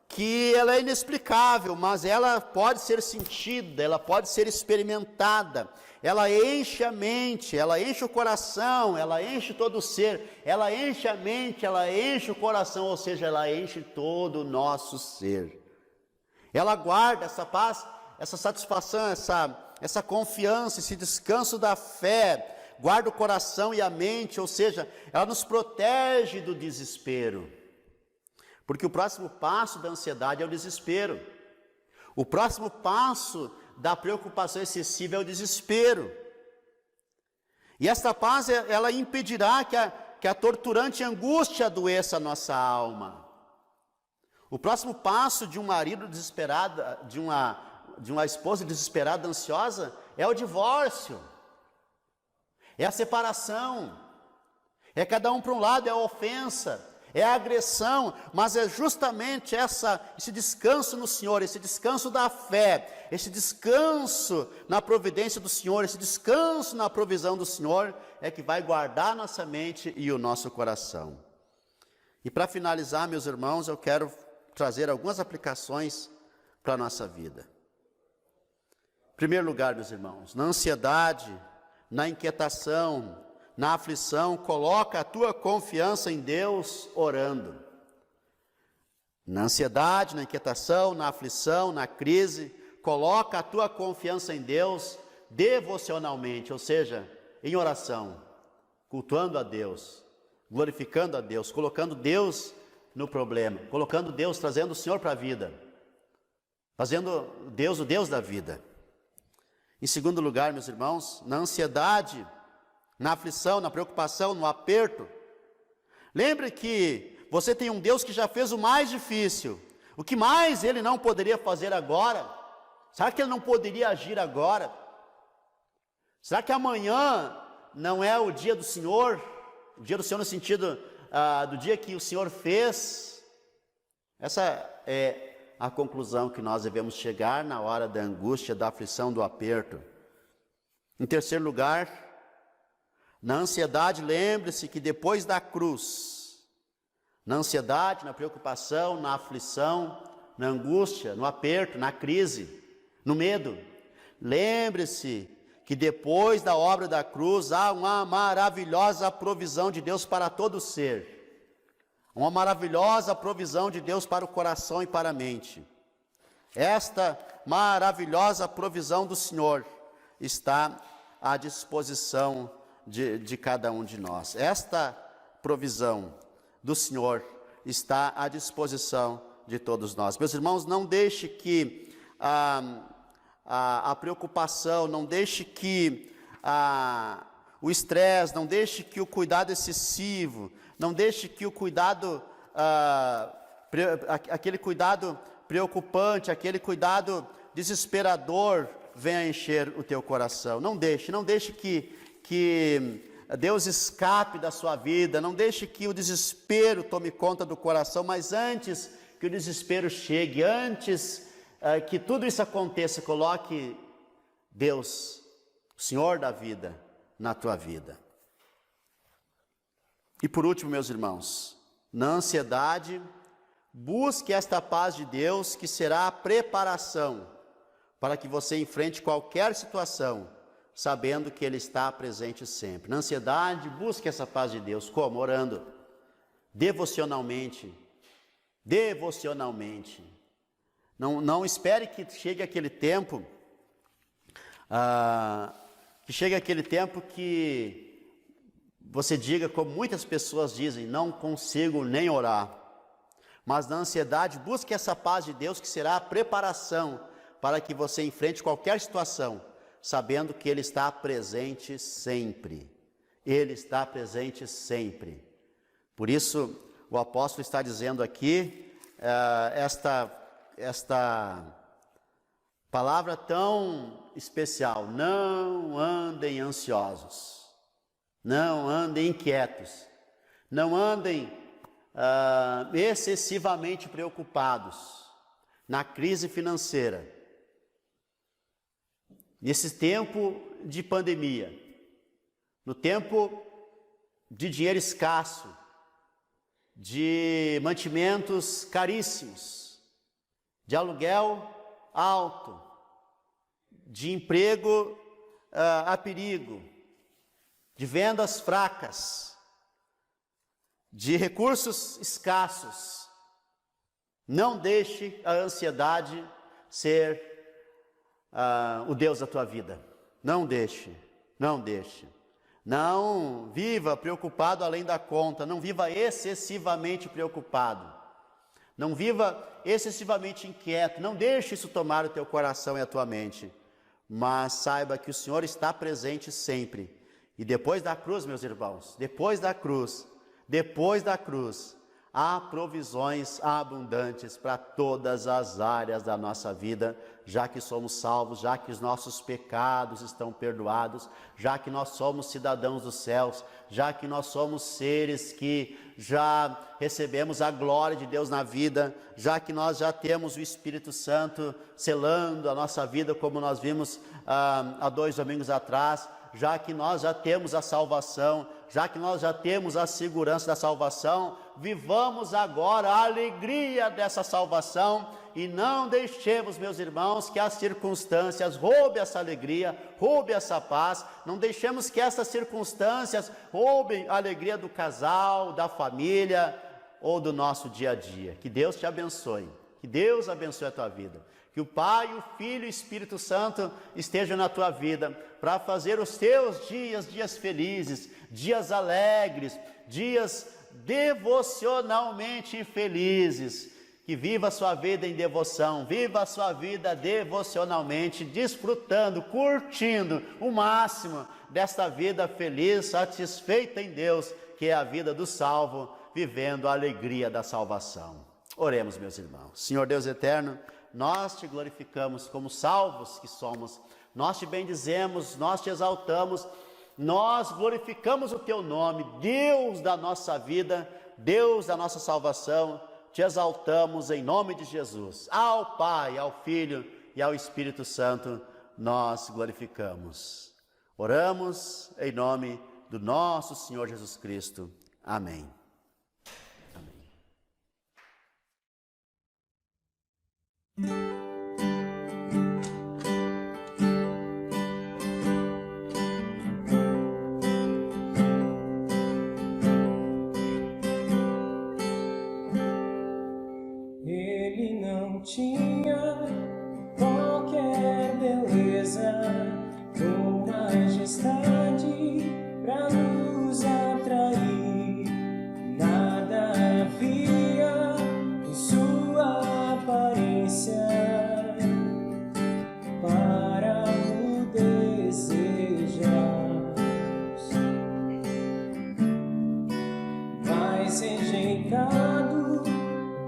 que ela é inexplicável, mas ela pode ser sentida, ela pode ser experimentada, ela enche a mente, ela enche o coração, ela enche todo o ser, ela enche a mente, ela enche o coração, ou seja, ela enche todo o nosso ser. Ela guarda essa paz, essa satisfação, essa confiança, esse descanso da fé, guarda o coração e a mente, ou seja, ela nos protege do desespero. Porque o próximo passo da ansiedade é o desespero. O próximo passo da preocupação excessiva é o desespero. E esta paz, ela impedirá que a torturante angústia adoeça a nossa alma. O próximo passo de um marido desesperado, de uma esposa desesperada, ansiosa, é o divórcio. É a separação, é cada um para um lado, é a ofensa, é a agressão, mas é justamente esse descanso no Senhor, esse descanso da fé, esse descanso na providência do Senhor, esse descanso na provisão do Senhor, é que vai guardar nossa mente e o nosso coração. E para finalizar, meus irmãos, eu quero trazer algumas aplicações para a nossa vida. Em primeiro lugar, meus irmãos, na ansiedade, na inquietação, na aflição, coloca a tua confiança em Deus orando. Na ansiedade, na inquietação, na aflição, na crise, coloca a tua confiança em Deus devocionalmente, ou seja, em oração, cultuando a Deus, glorificando a Deus, colocando Deus no problema, colocando Deus, trazendo o Senhor para a vida, fazendo Deus o Deus da vida. Em segundo lugar, meus irmãos, na ansiedade, na aflição, na preocupação, no aperto, lembre que você tem um Deus que já fez o mais difícil. O que mais Ele não poderia fazer agora? Será que Ele não poderia agir agora? Será que amanhã não é o dia do Senhor? O dia do Senhor no sentido do dia que o Senhor fez. Essa é a conclusão que nós devemos chegar na hora da angústia, da aflição, do aperto. Em terceiro lugar, na ansiedade, lembre-se que depois da cruz, na ansiedade, na preocupação, na aflição, na angústia, no aperto, na crise, no medo, lembre-se que depois da obra da cruz há uma maravilhosa provisão de Deus para todo ser. Uma maravilhosa provisão de Deus para o coração e para a mente. Esta maravilhosa provisão do Senhor está à disposição de cada um de nós. Esta provisão do Senhor está à disposição de todos nós. Meus irmãos, não deixe que a preocupação, não deixe que o estresse, não deixe que o cuidado excessivo, não deixe que o cuidado, aquele cuidado preocupante, aquele cuidado desesperador venha encher o teu coração. Não deixe que Deus escape da sua vida, não deixe que o desespero tome conta do coração, mas antes que o desespero chegue, antes que tudo isso aconteça, coloque Deus, o Senhor da vida, na tua vida. E por último, meus irmãos, na ansiedade, busque esta paz de Deus, que será a preparação para que você enfrente qualquer situação, sabendo que Ele está presente sempre. Na ansiedade, busque essa paz de Deus. Como? Orando, devocionalmente. Não espere que chegue aquele tempo, que você diga, como muitas pessoas dizem, não consigo nem orar. Mas na ansiedade, busque essa paz de Deus, que será a preparação para que você enfrente qualquer situação, sabendo que Ele está presente sempre. Ele está presente sempre. Por isso, o apóstolo está dizendo aqui, esta palavra tão especial: não andem ansiosos. Não andem inquietos, não andem excessivamente preocupados na crise financeira. Nesse tempo de pandemia, no tempo de dinheiro escasso, de mantimentos caríssimos, de aluguel alto, de emprego a perigo, de vendas fracas, de recursos escassos. Não deixe a ansiedade ser o Deus da tua vida. Não deixe. Não viva preocupado além da conta, não viva excessivamente preocupado. Não viva excessivamente inquieto, não deixe isso tomar o teu coração e a tua mente. Mas saiba que o Senhor está presente sempre. E depois da cruz, meus irmãos, depois da cruz, há provisões abundantes para todas as áreas da nossa vida, já que somos salvos, já que os nossos pecados estão perdoados, já que nós somos cidadãos dos céus, já que nós somos seres que já recebemos a glória de Deus na vida, já que nós já temos o Espírito Santo selando a nossa vida, como nós vimos há 2 domingos atrás, já que nós já temos a salvação, já que nós já temos a segurança da salvação, vivamos agora a alegria dessa salvação e não deixemos, meus irmãos, que as circunstâncias roubem essa alegria, roubem essa paz, não deixemos que essas circunstâncias roubem a alegria do casal, da família ou do nosso dia a dia. Que Deus te abençoe, que Deus abençoe a tua vida. Que o Pai, o Filho e o Espírito Santo estejam na tua vida para fazer os teus dias felizes, dias alegres, dias devocionalmente felizes. Que viva a sua vida em devoção, viva a sua vida devocionalmente, desfrutando, curtindo o máximo desta vida feliz, satisfeita em Deus, que é a vida do salvo, vivendo a alegria da salvação. Oremos, meus irmãos. Senhor Deus eterno, nós te glorificamos como salvos que somos, nós te bendizemos, nós te exaltamos, nós glorificamos o teu nome, Deus da nossa vida, Deus da nossa salvação, te exaltamos em nome de Jesus. Ao Pai, ao Filho e ao Espírito Santo, nós glorificamos. Oramos em nome do nosso Senhor Jesus Cristo. Amém. Ele não tinha qualquer beleza ou majestade pra nos atrair. Nada havia em sua aparência para o desejar. Mas rejeitado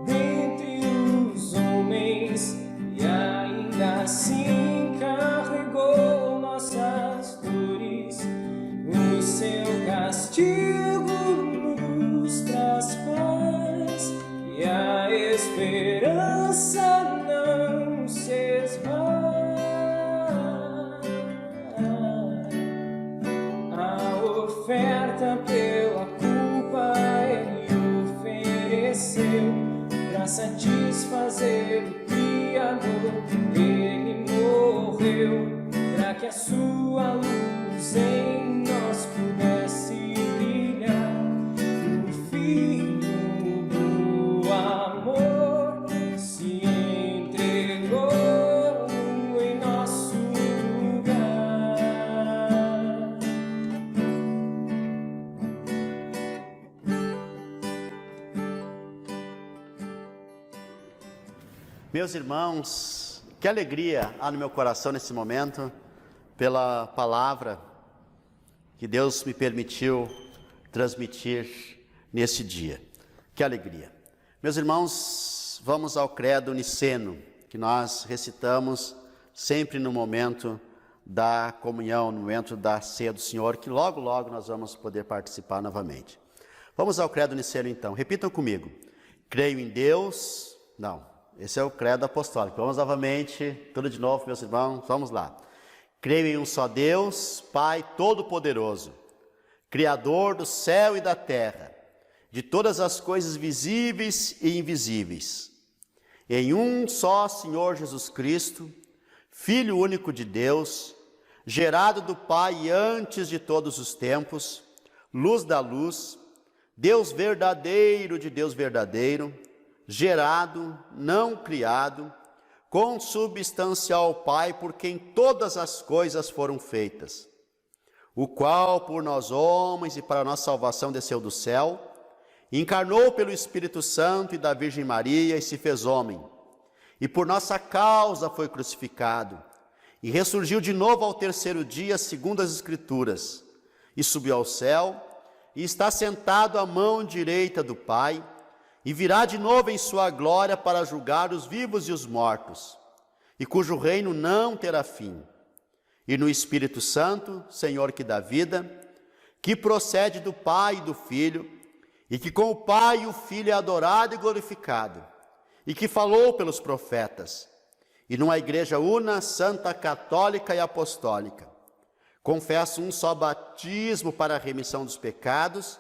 dentre os homens, e ainda assim carregou nossas dores. O seu castigo nos traz paz, e a esperança não se esvai. A oferta pela culpa ele ofereceu, pra satisfazer o Criador. Ele morreu pra que a sua luz em nós pudesse brilhar. O Filho do amor se entregou em nosso lugar. Meus irmãos, que alegria há no meu coração nesse momento, pela palavra que Deus me permitiu transmitir nesse dia. Que alegria. Meus irmãos, vamos ao credo niceno, que nós recitamos sempre no momento da comunhão, no momento da ceia do Senhor, que logo, logo nós vamos poder participar novamente. Vamos ao credo niceno então. Repitam comigo. Creio em Deus... Não, esse é o credo apostólico. Vamos novamente, tudo de novo, meus irmãos, vamos lá. Creio em um só Deus, Pai Todo-Poderoso, Criador do céu e da terra, de todas as coisas visíveis e invisíveis. Em um só Senhor Jesus Cristo, Filho único de Deus, gerado do Pai antes de todos os tempos, luz da luz, Deus verdadeiro de Deus verdadeiro, gerado, não criado, consubstancial ao Pai, por quem todas as coisas foram feitas, o qual por nós homens e para nossa salvação desceu do céu, encarnou pelo Espírito Santo e da Virgem Maria e se fez homem, e por nossa causa foi crucificado, e ressurgiu de novo ao terceiro dia, segundo as Escrituras, e subiu ao céu, e está sentado à mão direita do Pai, e virá de novo em sua glória para julgar os vivos e os mortos, e cujo reino não terá fim. E no Espírito Santo, Senhor que dá vida, que procede do Pai e do Filho, e que com o Pai e o Filho é adorado e glorificado, e que falou pelos profetas, e numa igreja una, santa, católica e apostólica. Confesso um só batismo para a remissão dos pecados,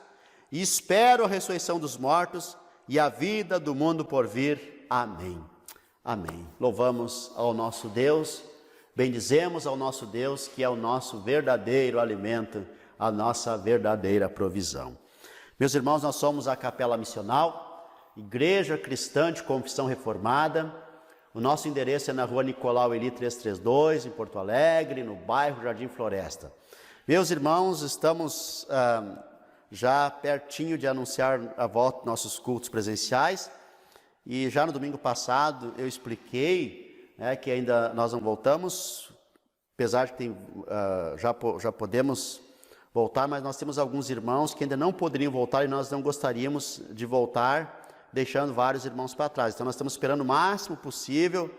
e espero a ressurreição dos mortos e a vida do mundo por vir. Amém. Amém. Louvamos ao nosso Deus, bendizemos ao nosso Deus, que é o nosso verdadeiro alimento, a nossa verdadeira provisão. Meus irmãos, nós somos a Capela Missional, Igreja Cristã de Confissão Reformada. O nosso endereço é na Rua Nicolau Eli 332, em Porto Alegre, no bairro Jardim Floresta. Meus irmãos, estamos já pertinho de anunciar a volta dos nossos cultos presenciais, e já no domingo passado eu expliquei que ainda nós não voltamos, apesar de que já podemos voltar, mas nós temos alguns irmãos que ainda não poderiam voltar e nós não gostaríamos de voltar, deixando vários irmãos para trás. Então nós estamos esperando o máximo possível,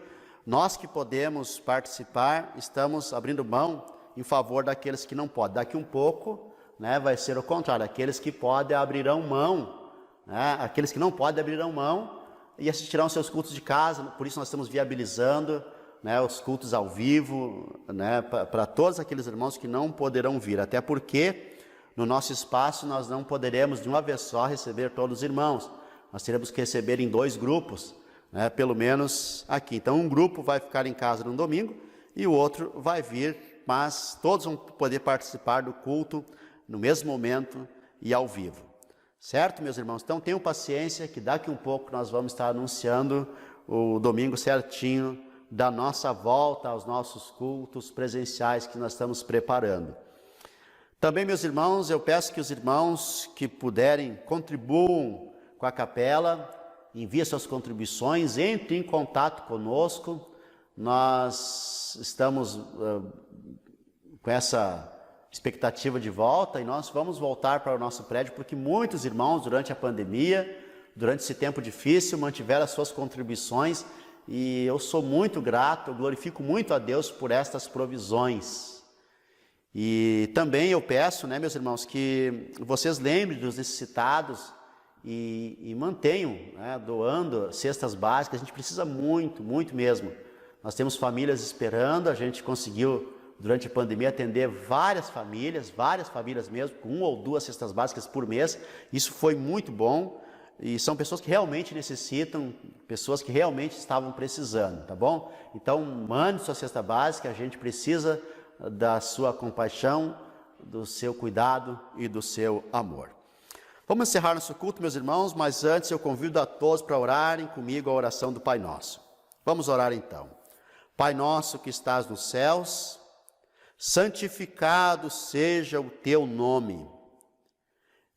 nós que podemos participar, estamos abrindo mão em favor daqueles que não podem. Daqui um pouco, né, vai ser o contrário, aqueles que podem abrirão mão, né, aqueles que não podem abrirão mão e assistirão seus cultos de casa. Por isso nós estamos viabilizando, né, os cultos ao vivo, né, para todos aqueles irmãos que não poderão vir, até porque no nosso espaço nós não poderemos de uma vez só receber todos os irmãos, nós teremos que receber em 2 grupos, né, pelo menos aqui. Então um grupo vai ficar em casa no domingo e o outro vai vir, mas todos vão poder participar do culto no mesmo momento e ao vivo. Certo, meus irmãos? Então tenham paciência que daqui um pouco nós vamos estar anunciando o domingo certinho da nossa volta aos nossos cultos presenciais que nós estamos preparando. Também, meus irmãos, eu peço que os irmãos que puderem contribuam com a capela, enviem suas contribuições, entrem em contato conosco. Nós estamos com essa expectativa de volta e nós vamos voltar para o nosso prédio porque muitos irmãos durante a pandemia, durante esse tempo difícil, mantiveram as suas contribuições e eu sou muito grato, eu glorifico muito a Deus por estas provisões. E também eu peço, né, meus irmãos, que vocês lembrem dos necessitados e mantenham, né, doando cestas básicas. A gente precisa muito, muito mesmo. Nós temos famílias esperando, a gente conseguiu durante a pandemia atender várias famílias mesmo, com 1 ou 2 cestas básicas por mês. Isso foi muito bom e são pessoas que realmente necessitam, pessoas que realmente estavam precisando, tá bom? Então mande sua cesta básica, a gente precisa da sua compaixão, do seu cuidado e do seu amor. Vamos encerrar nosso culto, meus irmãos, mas antes eu convido a todos para orarem comigo a oração do Pai Nosso. Vamos orar então. Pai nosso que estás nos céus, santificado seja o teu nome.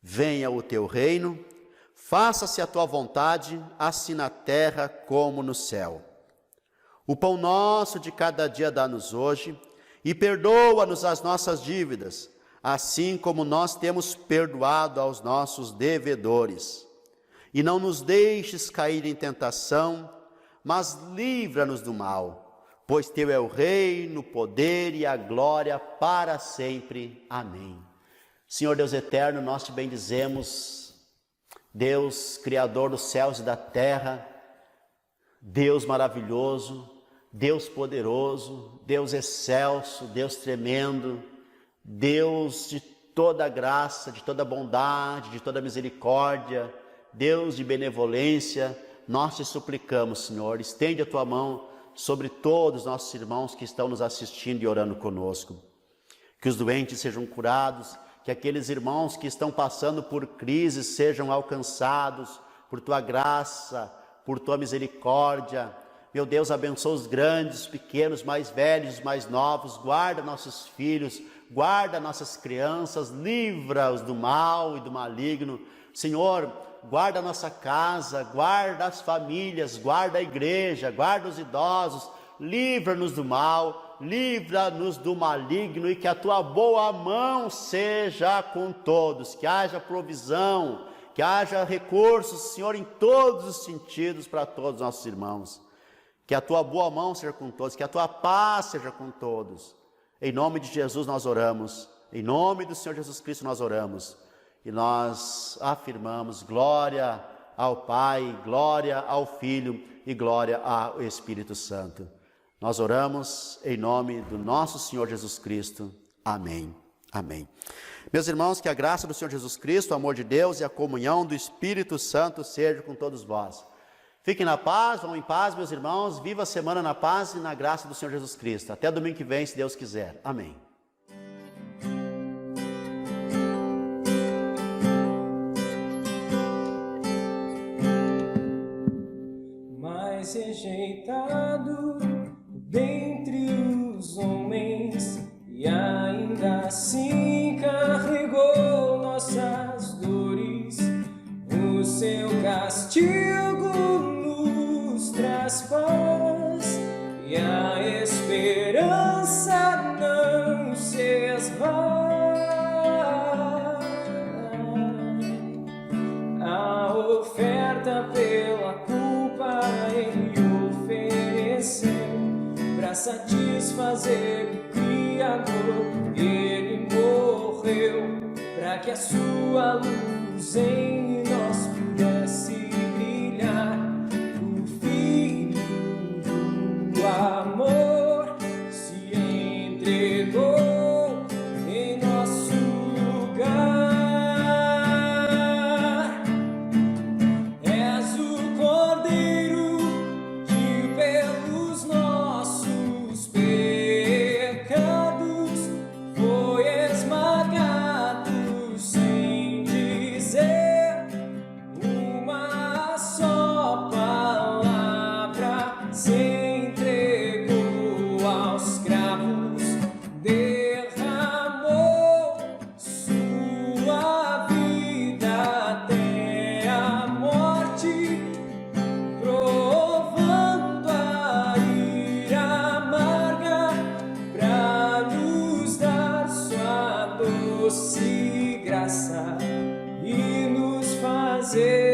Venha o teu reino, faça-se a tua vontade, assim na terra como no céu. O pão nosso de cada dia dá-nos hoje, e perdoa-nos as nossas dívidas, assim como nós temos perdoado aos nossos devedores. E não nos deixes cair em tentação, mas livra-nos do mal, pois teu é o reino, o poder e a glória para sempre. Amém. Senhor Deus eterno, nós te bendizemos, Deus criador dos céus e da terra, Deus maravilhoso, Deus poderoso, Deus excelso, Deus tremendo, Deus de toda graça, de toda bondade, de toda misericórdia, Deus de benevolência, nós te suplicamos, Senhor, estende a tua mão sobre todos os nossos irmãos que estão nos assistindo e orando conosco. Que os doentes sejam curados, que aqueles irmãos que estão passando por crises sejam alcançados por tua graça, por tua misericórdia. Meu Deus, abençoa os grandes, os pequenos, mais velhos, mais novos, guarda nossos filhos, guarda nossas crianças, livra-os do mal e do maligno. Senhor, guarda a nossa casa, guarda as famílias, guarda a igreja, guarda os idosos, livra-nos do mal, livra-nos do maligno e que a tua boa mão seja com todos, que haja provisão, que haja recursos, Senhor, em todos os sentidos para todos os nossos irmãos. Que a tua boa mão seja com todos, que a tua paz seja com todos. Em nome de Jesus nós oramos, em nome do Senhor Jesus Cristo nós oramos. E nós afirmamos glória ao Pai, glória ao Filho e glória ao Espírito Santo. Nós oramos em nome do nosso Senhor Jesus Cristo. Amém. Amém. Meus irmãos, que a graça do Senhor Jesus Cristo, o amor de Deus e a comunhão do Espírito Santo seja com todos vós. Fiquem na paz, vão em paz, meus irmãos. Viva a semana na paz e na graça do Senhor Jesus Cristo. Até domingo que vem, se Deus quiser. Amém. Mais rejeitado dentre os homens, e ainda assim carregou nossas dores. O seu castigo nos traz paz, e a esperança não se esvai. A oferta pela culpa ele ofereceu, para satisfazer o Criador. que a sua luz em nós pudesse brilhar. O Filho do amor se entregou em nosso lugar. És o Cordeiro que pelos nossos pecados foi esmagado sem dizer uma só palavra. Se entregou aos cravos, derramou sua vida até a morte, provando a ira amarga pra nos dar sua doce graça e nos fazer